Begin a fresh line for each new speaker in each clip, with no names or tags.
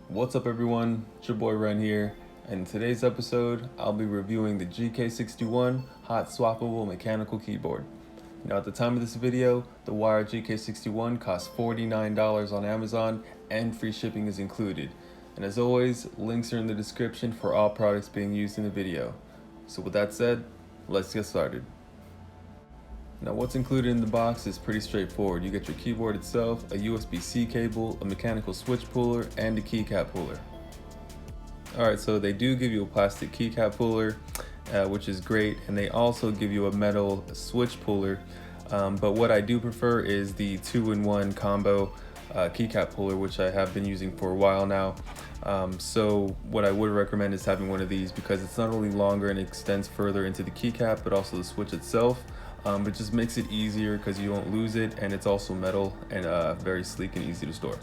What's up everyone, it's your boy Ren here, and in today's episode I'll be reviewing the GK61 Hot-Swappable mechanical keyboard. Now at the time of this video, the wired GK61 costs $49 on Amazon and free shipping is included. And as always, links are in the description for all products being used in the video. So with that said, let's get started. Now what's included in the box is pretty straightforward. You get your keyboard itself, a USB-C cable, a mechanical switch puller, and a keycap puller. Alright, so they do give you a plastic keycap puller, which is great, and they also give you a metal switch puller, but what I do prefer is the 2-in-1 combo keycap puller, which I have been using for a while now. So what I would recommend is having one of these because it's not only longer and extends further into the keycap, but also the switch itself. It just makes it easier because you won't lose it, and it's also metal and very sleek and easy to store.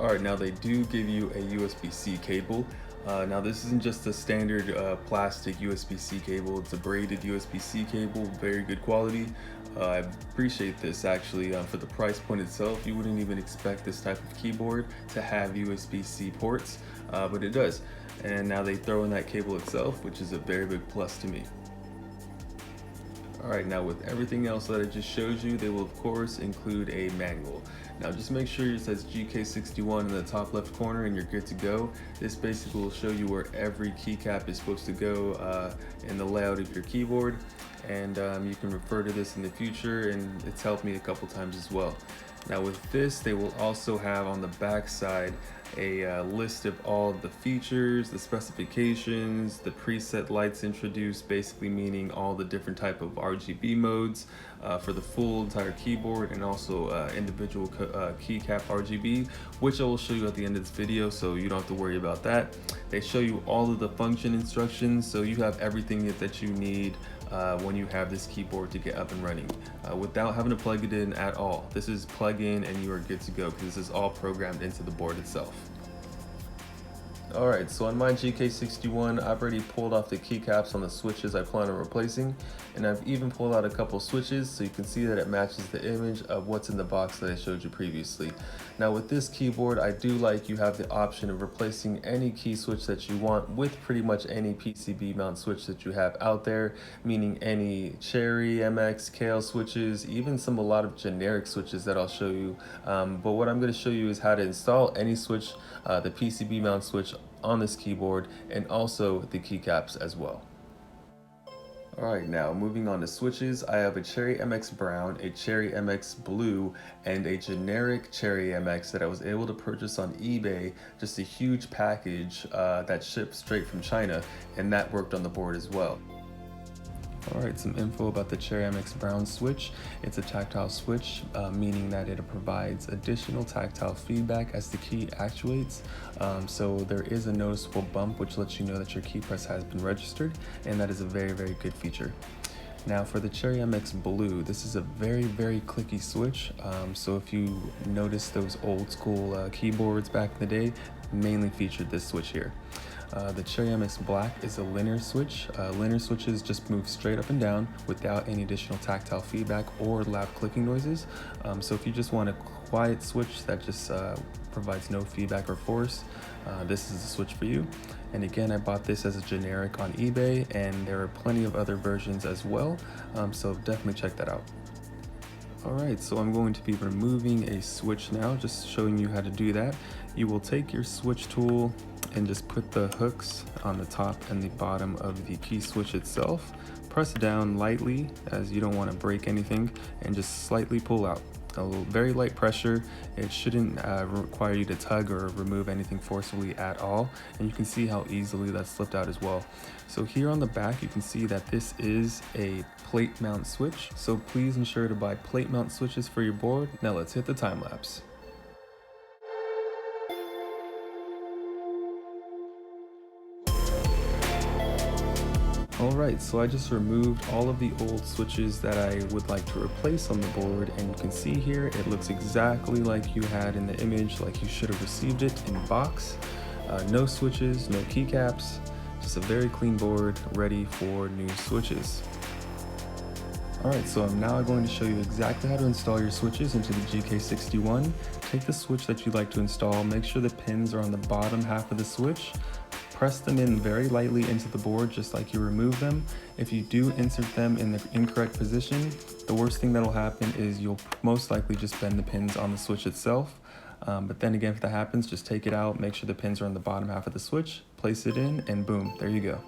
Alright, now they do give you a USB-C cable. Now this isn't just a standard plastic USB-C cable, it's a braided USB-C cable, very good quality. I appreciate this actually. For the price point itself, you wouldn't even expect this type of keyboard to have USB-C ports, but it does. And now they throw in that cable itself, which is a very big plus to me. Alright, now with everything else that I just showed you, they will of course include a manual. Now just make sure it says GK61 in the top left corner and you're good to go. This basically will show you where every keycap is supposed to go in the layout of your keyboard, and you can refer to this in the future, and it's helped me a couple times as well. Now with this, they will also have on the back side a list of all of the features, the specifications, the preset lights introduced, basically meaning all the different type of RGB modes for the full entire keyboard, and also individual keycap RGB, which I will show you at the end of this video, so you don't have to worry about that. They show you all of the function instructions, so you have everything that you need when you have this keyboard to get up and running without having to plug it in at all. This is plug in and you are good to go because this is all programmed into the board itself. Alright, so on my GK61, I've already pulled off the keycaps on the switches I plan on replacing, and I've even pulled out a couple switches so you can see that it matches the image of what's in the box that I showed you previously. Now with this keyboard, I do like you have the option of replacing any key switch that you want with pretty much any PCB mount switch that you have out there, meaning any Cherry, MX, KL switches, even a lot of generic switches that I'll show you. But what I'm going to show you is how to install any switch, the PCB mount switch on this keyboard, and also the keycaps as well. Alright, now moving on to switches, I have a Cherry MX Brown, a Cherry MX Blue, and a generic Cherry MX that I was able to purchase on eBay, just a huge package that shipped straight from China, and that worked on the board as well. Alright, some info about the Cherry MX Brown switch. It's a tactile switch, meaning that it provides additional tactile feedback as the key actuates. So there is a noticeable bump which lets you know that your key press has been registered, and that is a very, very good feature. Now for the Cherry MX Blue, this is a very, very clicky switch. So if you notice those old school keyboards back in the day, mainly featured this switch here. The Cherry MX Black is a linear switch. Linear switches just move straight up and down without any additional tactile feedback or loud clicking noises. So if you just want a quiet switch that just provides no feedback or force, this is the switch for you. And again, I bought this as a generic on eBay, and there are plenty of other versions as well, so definitely check that out. Alright, so I'm going to be removing a switch now, just showing you how to do that. You will take your switch tool and just put the hooks on the top and the bottom of the key switch itself. Press down lightly, as you don't want to break anything, and just slightly pull out. A very light pressure. It shouldn't require you to tug or remove anything forcefully at all, and you can see how easily that slipped out as well. So here on the back you can see that this is a plate mount switch, so please ensure to buy plate mount switches for your board. Now let's hit the time lapse. Alright, so I just removed all of the old switches that I would like to replace on the board, and you can see here it looks exactly like you had in the image, like you should have received it in box. No switches, no keycaps, just a very clean board ready for new switches. Alright, so I'm now going to show you exactly how to install your switches into the GK61. Take the switch that you'd like to install, make sure the pins are on the bottom half of the switch, press them in very lightly into the board just like you remove them. If you do insert them in the incorrect position, the worst thing that'll happen is you'll most likely just bend the pins on the switch itself. But then again, if that happens, just take it out, make sure the pins are on the bottom half of the switch, place it in, and boom, there you go.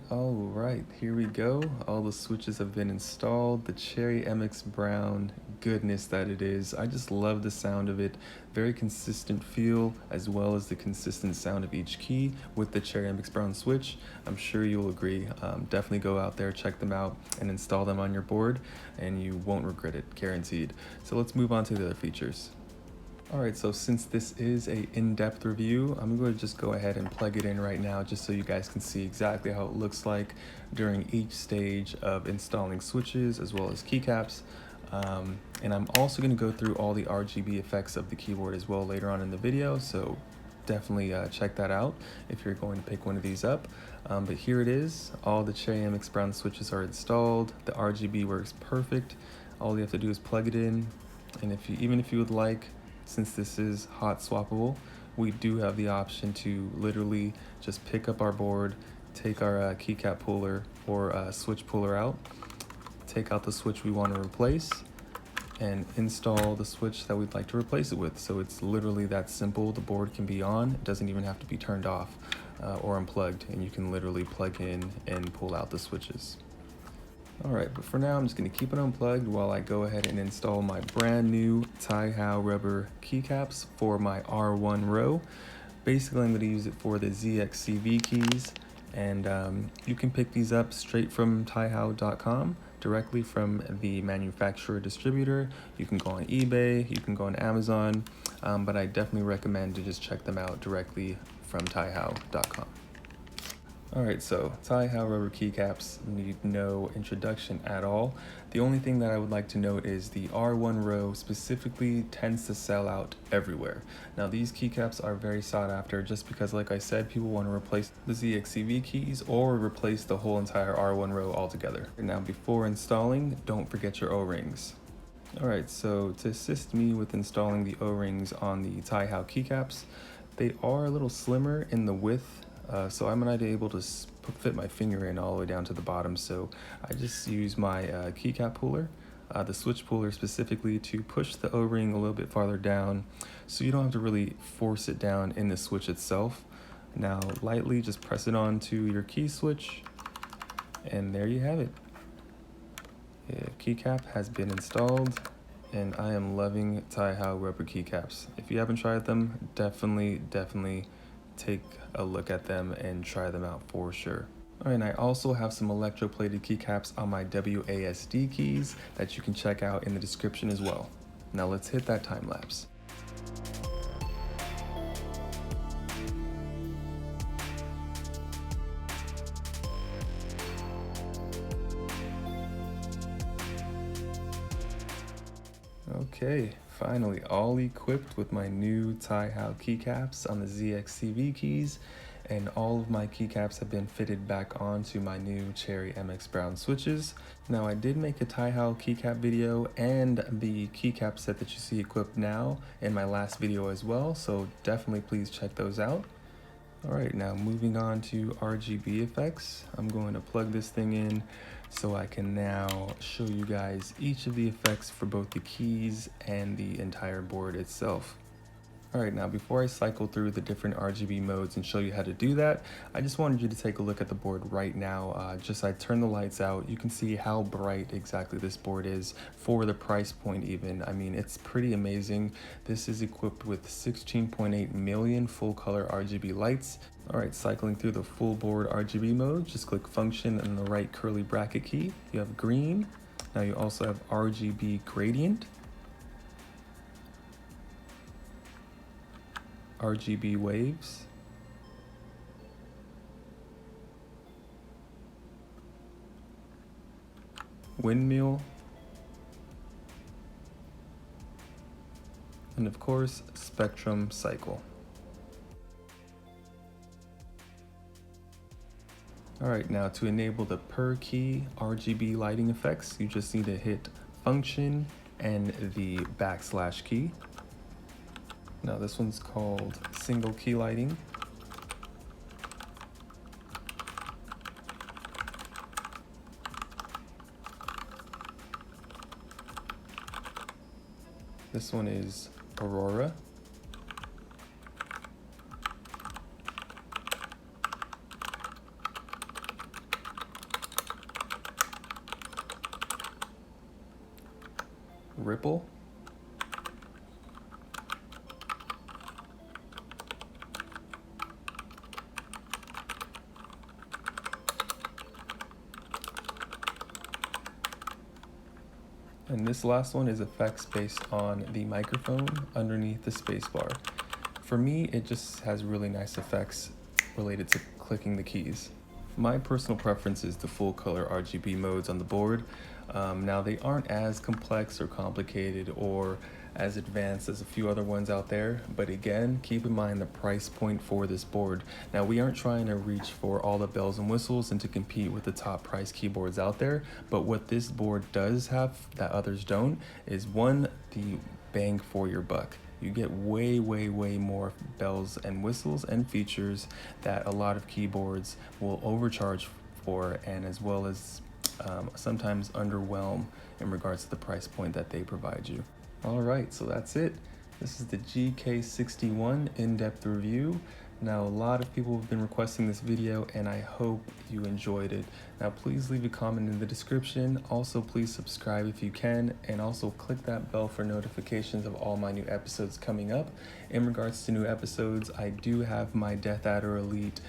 All right, here we go. All the switches have been installed. The Cherry MX Brown, goodness that it is. I just love the sound of it. Very consistent feel, as well as the consistent sound of each key with the Cherry MX Brown switch. I'm sure you'll agree. Definitely go out there, check them out, and install them on your board, and you won't regret it, guaranteed. So let's move on to the other features. Alright, so since this is a in-depth review, I'm going to just go ahead and plug it in right now just so you guys can see exactly how it looks like during each stage of installing switches as well as keycaps. And I'm also going to go through all the RGB effects of the keyboard as well later on in the video, so definitely check that out if you're going to pick one of these up. But here it is, all the Cherry MX Brown switches are installed, the RGB works perfect, all you have to do is plug it in, and even if you would like, since this is Hot-Swappable, we do have the option to literally just pick up our board, take our keycap puller or switch puller out, take out the switch we want to replace, and install the switch that we'd like to replace it with. So it's literally that simple. The board can be on, it doesn't even have to be turned off or unplugged, and you can literally plug in and pull out the switches. Alright, but for now I'm just going to keep it unplugged while I go ahead and install my brand new Tai Hao Rubber Keycaps for my R1 row. Basically I'm going to use it for the ZXCV keys, and you can pick these up straight from taihao.com, directly from the manufacturer distributor. You can go on eBay, you can go on Amazon, but I definitely recommend to just check them out directly from taihao.com. Alright, so Tai Hao Rubber Keycaps need no introduction at all. The only thing that I would like to note is the R1 row specifically tends to sell out everywhere. Now these keycaps are very sought after just because, like I said, people want to replace the ZXCV keys or replace the whole entire R1 row altogether. Now before installing, don't forget your O-rings. Alright, so to assist me with installing the O-rings on the Tai Hao keycaps, they are a little slimmer in the width, so I'm not able to fit my finger in all the way down to the bottom, so I just use my keycap puller, the switch puller specifically, to push the O-ring a little bit farther down so you don't have to really force it down in the switch itself. Now lightly just press it onto your key switch, and there you have it. Keycap has been installed, and I am loving Tai Hao Rubber Keycaps. If you haven't tried them, definitely take a look at them and try them out for sure. Alright, and I also have some electro-plated keycaps on my WASD keys that you can check out in the description as well. Now let's hit that time lapse. Okay, finally all equipped with my new Tai Hao keycaps on the ZXCV keys, and all of my keycaps have been fitted back onto my new Cherry MX Brown switches. Now I did make a Tai Hao keycap video and the keycap set that you see equipped now in my last video as well, so definitely please check those out. Alright, now moving on to Rgb Effects. I'm going to plug this thing in so I can now show you guys each of the effects for both the keys and the entire board itself. Alright, now before I cycle through the different RGB modes and show you how to do that, I just wanted you to take a look at the board right now. I turn the lights out, you can see how bright exactly this board is for the price point even. I mean, it's pretty amazing. This is equipped with 16.8 million full color RGB lights. Alright, cycling through the full board RGB mode, just click function and the right curly bracket key. You have green. Now you also have RGB gradient, RGB waves, windmill, and of course, spectrum cycle. Alright, now to enable the per key RGB lighting effects, you just need to hit function and the / key. Now this one's called single key lighting. This one is Aurora. Ripple. And this last one is effects based on the microphone underneath the spacebar. For me, it just has really nice effects related to clicking the keys. My personal preference is the full color RGB modes on the board. Now they aren't as complex or complicated or as advanced as a few other ones out there, but again, keep in mind the price point for this board. Now we aren't trying to reach for all the bells and whistles and to compete with the top price keyboards out there, but what this board does have that others don't is one, the bang for your buck. You get way more bells and whistles and features that a lot of keyboards will overcharge for, and as well as sometimes underwhelm in regards to the price point that they provide you. All right, so that's it. This is the GK61 in-depth review. Now, a lot of people have been requesting this video and I hope you enjoyed it. Now, please leave a comment in the description. Also, please subscribe if you can, and also click that bell for notifications of all my new episodes coming up. In regards to new episodes, I do have my Death Adder Elite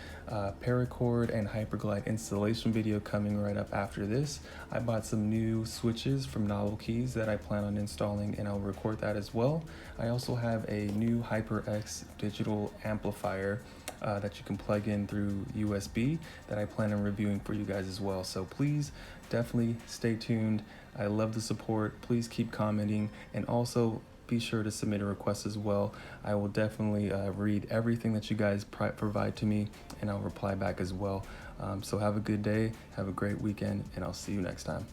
paracord and hyperglide installation video coming right up after this. I bought some new switches from Novel Keys that I plan on installing, and I'll record that as well. I also have a new HyperX digital amplifier that you can plug in through USB that I plan on reviewing for you guys as well. So please definitely stay tuned. I love the support. Please keep commenting, and also be sure to submit a request as well. I will definitely read everything that you guys provide to me, and I'll reply back as well. So have a good day, have a great weekend, and I'll see you next time.